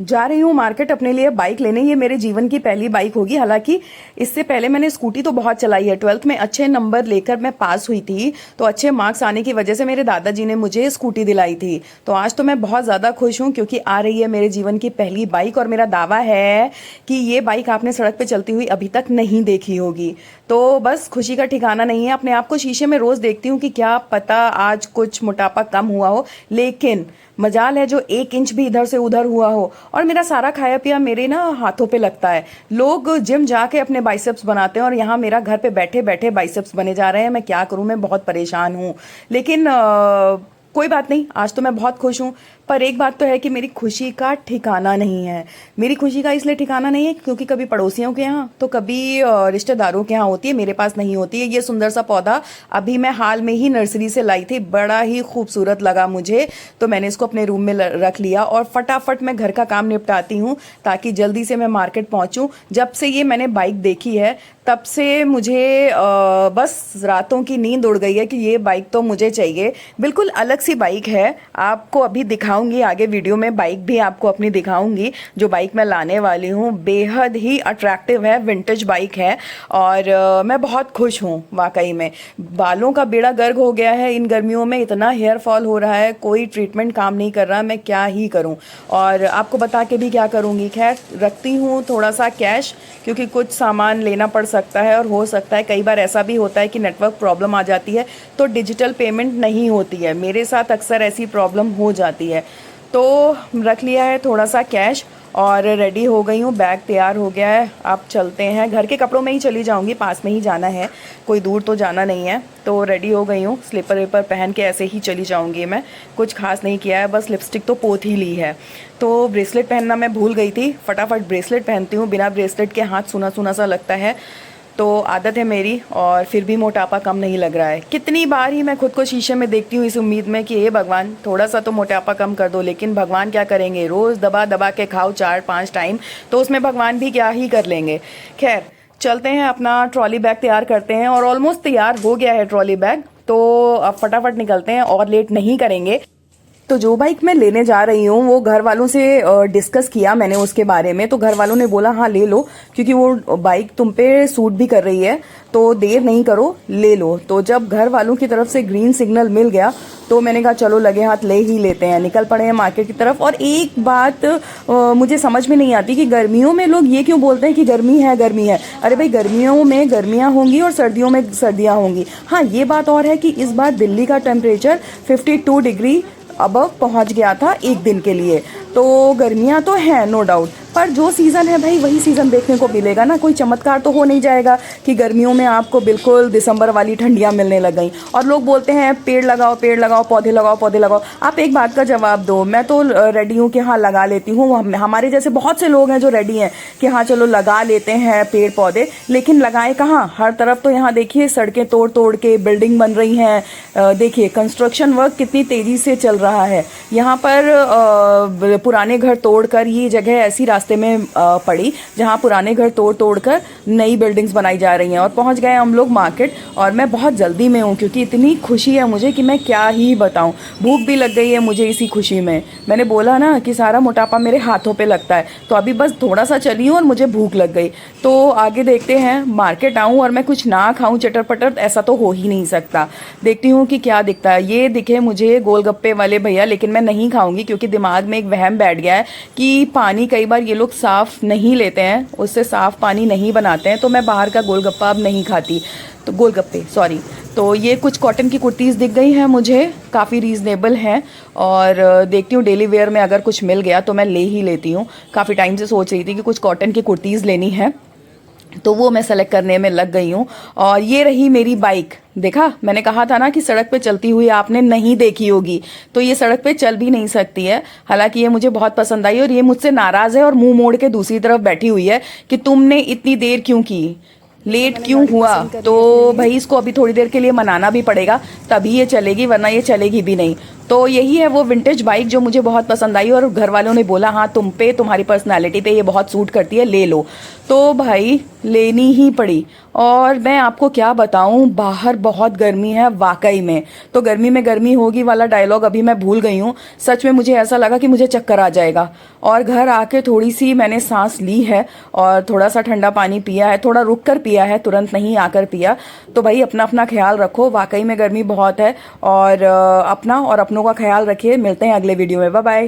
जा रही हूँ मार्केट अपने लिए बाइक लेने। ये मेरे जीवन की पहली बाइक होगी। हालांकि इससे पहले मैंने स्कूटी तो बहुत चलाई है। 12th में अच्छे नंबर लेकर मैं पास हुई थी, तो अच्छे मार्क्स आने की वजह से मेरे दादाजी ने मुझे स्कूटी दिलाई थी। तो आज तो मैं बहुत ज़्यादा खुश हूँ क्योंकि आ रही है मेरे जीवन की पहली बाइक, और मेरा दावा है कि ये बाइक आपने सड़क पर चलती हुई अभी तक नहीं देखी होगी। तो बस खुशी का ठिकाना नहीं है। अपने आप को शीशे में रोज़ देखती हूँ कि क्या पता आज कुछ मोटापा कम हुआ हो, लेकिन मजाल है जो 1 इंच भी इधर से उधर हुआ हो। और मेरा सारा खाया पिया मेरे ना हाथों पे लगता है। लोग जिम जाके अपने बाइसेप्स बनाते हैं और यहाँ मेरा घर पे बैठे बैठे बाइसेप्स बने जा रहे हैं। मैं क्या करूँ, मैं बहुत परेशान हूँ। लेकिन कोई बात नहीं, आज तो मैं बहुत खुश हूँ। पर एक बात तो है कि मेरी खुशी का ठिकाना नहीं है। मेरी खुशी का इसलिए ठिकाना नहीं है क्योंकि कभी पड़ोसियों के यहाँ तो कभी रिश्तेदारों के यहाँ होती है, मेरे पास नहीं होती है। ये सुंदर सा पौधा अभी मैं हाल में ही नर्सरी से लाई थी, बड़ा ही खूबसूरत लगा मुझे, तो मैंने इसको अपने रूम में रख लिया और फटाफट मैं घर का काम निपटाती हूँ ताकि जल्दी से मैं मार्केट पहुँचूँ। जब से ये मैंने बाइक देखी है तब से मुझे बस रातों की नींद उड़ गई है कि ये बाइक तो मुझे चाहिए। बिल्कुल अलग सी बाइक है, आपको अभी दिखाऊंगी आगे वीडियो में। बाइक भी आपको अपनी दिखाऊंगी। जो बाइक मैं लाने वाली हूँ बेहद ही अट्रैक्टिव है, विंटेज बाइक है और मैं बहुत खुश हूँ वाकई में। बालों का बेड़ा गर्क हो गया है इन गर्मियों में, इतना हेयर फॉल हो रहा है, कोई ट्रीटमेंट काम नहीं कर रहा। मैं क्या ही करूँ और आपको बता के भी क्या करूँगी। खैर रखती हूँ थोड़ा सा कैश क्योंकि कुछ सामान लेना पड़ सकता है और हो सकता है कई बार ऐसा भी होता है कि नेटवर्क प्रॉब्लम आ जाती है तो डिजिटल पेमेंट नहीं होती है। मेरे साथ अक्सर ऐसी प्रॉब्लम हो जाती है। तो रख लिया है थोड़ा सा कैश और रेडी हो गई हूँ। बैग तैयार हो गया है, अब चलते हैं। घर के कपड़ों में ही चली जाऊँगी, पास में ही जाना है, कोई दूर तो जाना नहीं है। तो रेडी हो गई हूँ, स्लीपर वेपर पहन के ऐसे ही चली जाऊँगी। मैं कुछ खास नहीं किया है, बस लिपस्टिक तो पोत ही ली है। तो ब्रेसलेट पहनना मैं भूल गई थी, फटाफट ब्रेसलेट पहनती हूँ। बिना ब्रेसलेट के हाथ सूना सूना सा लगता है, तो आदत है मेरी, और फिर भी मोटापा कम नहीं लग रहा है। कितनी बार ही मैं खुद को शीशे में देखती हूँ इस उम्मीद में कि हे भगवान थोड़ा सा तो मोटापा कम कर दो, लेकिन भगवान क्या करेंगे, रोज़ दबा दबा के खाओ 4-5 टाइम, तो उसमें भगवान भी क्या ही कर लेंगे। खैर चलते हैं, अपना ट्रॉली बैग तैयार करते हैं और ऑलमोस्ट तैयार हो गया है ट्रॉली बैग। तो अब फटाफट निकलते हैं और लेट नहीं करेंगे। तो जो बाइक मैं लेने जा रही हूँ वो घर वालों से डिस्कस किया मैंने उसके बारे में, तो घर वालों ने बोला हाँ ले लो क्योंकि वो बाइक तुम पे सूट भी कर रही है, तो देर नहीं करो ले लो। तो जब घर वालों की तरफ से ग्रीन सिग्नल मिल गया तो मैंने कहा चलो लगे हाथ ले ही लेते हैं। निकल पड़े हैं मार्केट की तरफ। और एक बात मुझे समझ में नहीं आती कि गर्मियों में लोग ये क्यों बोलते हैं कि गर्मी है गर्मी है। अरे भाई गर्मियों में गर्मियाँ होंगी और सर्दियों में सर्दियाँ होंगी। हाँ ये बात और है कि इस बार दिल्ली का टेम्परेचर 52 डिग्री अबव पहुंच गया था एक दिन के लिए। तो गर्मियां तो हैं नो डाउट, पर जो सीज़न है भाई वही सीज़न देखने को मिलेगा ना। कोई चमत्कार तो हो नहीं जाएगा कि गर्मियों में आपको बिल्कुल दिसंबर वाली ठंडियां मिलने लग गई। और लोग बोलते हैं पेड़ लगाओ पौधे लगाओ पौधे लगाओ। आप एक बात का जवाब दो, मैं तो रेडी हूँ कि हाँ लगा लेती हूँ। हमारे जैसे बहुत से लोग हैं जो रेडी हैं कि हाँ चलो लगा लेते हैं पेड़ पौधे, लेकिन लगाए कहाँ। हर तरफ तो यहाँ देखिए सड़कें तोड़ तोड़ के बिल्डिंग बन रही हैं। देखिए कंस्ट्रक्शन वर्क कितनी तेज़ी से चल रहा है। यहाँ पर पुराने घर तोड़कर ये जगह ऐसी रास्ते में पड़ी जहाँ पुराने घर तोड़ तोड़कर नई बिल्डिंग्स बनाई जा रही हैं। और पहुँच गए हम लोग मार्केट और मैं बहुत जल्दी में हूँ क्योंकि इतनी खुशी है मुझे कि मैं क्या ही बताऊँ। भूख भी लग गई है मुझे इसी खुशी में। मैंने बोला ना कि सारा मोटापा मेरे हाथों पे लगता है, तो अभी बस थोड़ा सा चली हूँ और मुझे भूख लग गई। तो आगे देखते हैं, मार्केट आऊँ और मैं कुछ ना खाऊँ चटर पटर, ऐसा तो हो ही नहीं सकता। देखती हूँ कि क्या दिखता है। ये दिखे मुझे गोलगप्पे वाले भैया, लेकिन मैं नहीं खाऊंगी क्योंकि दिमाग में एक वहम बैठ गया है कि पानी कई बार ये लोग साफ़ नहीं लेते हैं, उससे साफ़ पानी नहीं बनाते हैं, तो मैं बाहर का गोलगप्पा अब नहीं खाती। तो गोलगप्पे सॉरी। तो ये कुछ कॉटन की कुर्तीज़ दिख गई हैं मुझे, काफ़ी रीज़नेबल हैं और देखती हूँ डेली वेयर में अगर कुछ मिल गया तो मैं ले ही लेती हूँ। काफ़ी टाइम से सोच रही थी कि कुछ कॉटन की कुर्तीज़ लेनी है, तो वो मैं सेलेक्ट करने में लग गई हूँ। और ये रही मेरी बाइक। देखा, मैंने कहा था ना कि सड़क पे चलती हुई आपने नहीं देखी होगी, तो ये सड़क पे चल भी नहीं सकती है। हालांकि ये मुझे बहुत पसंद आई और ये मुझसे नाराज़ है और मुंह मोड़ के दूसरी तरफ बैठी हुई है कि तुमने इतनी देर क्यों की, लेट क्यों हुआ। तो भाई इसको अभी थोड़ी देर के लिए मनाना भी पड़ेगा, तभी ये चलेगी, वरना ये चलेगी भी नहीं। तो यही है वो विंटेज बाइक जो मुझे बहुत पसंद आई और घर वालों ने बोला हाँ तुम पे, तुम्हारी पर्सनालिटी पे ये बहुत सूट करती है, ले लो। तो भाई लेनी ही पड़ी। और मैं आपको क्या बताऊं, बाहर बहुत गर्मी है वाकई में। तो गर्मी में गर्मी होगी वाला डायलॉग अभी मैं भूल गई हूँ। सच में मुझे ऐसा लगा कि मुझे चक्कर आ जाएगा। और घर आके थोड़ी सी मैंने सांस ली है और थोड़ा सा ठंडा पानी पिया है, थोड़ा रुक कर पिया है, तुरंत नहीं आकर पिया। तो भाई अपना अपना ख्याल रखो, वाकई में गर्मी बहुत है। और अपना और अपनों का ख्याल रखिए। मिलते हैं अगले वीडियो में, बाय बाय।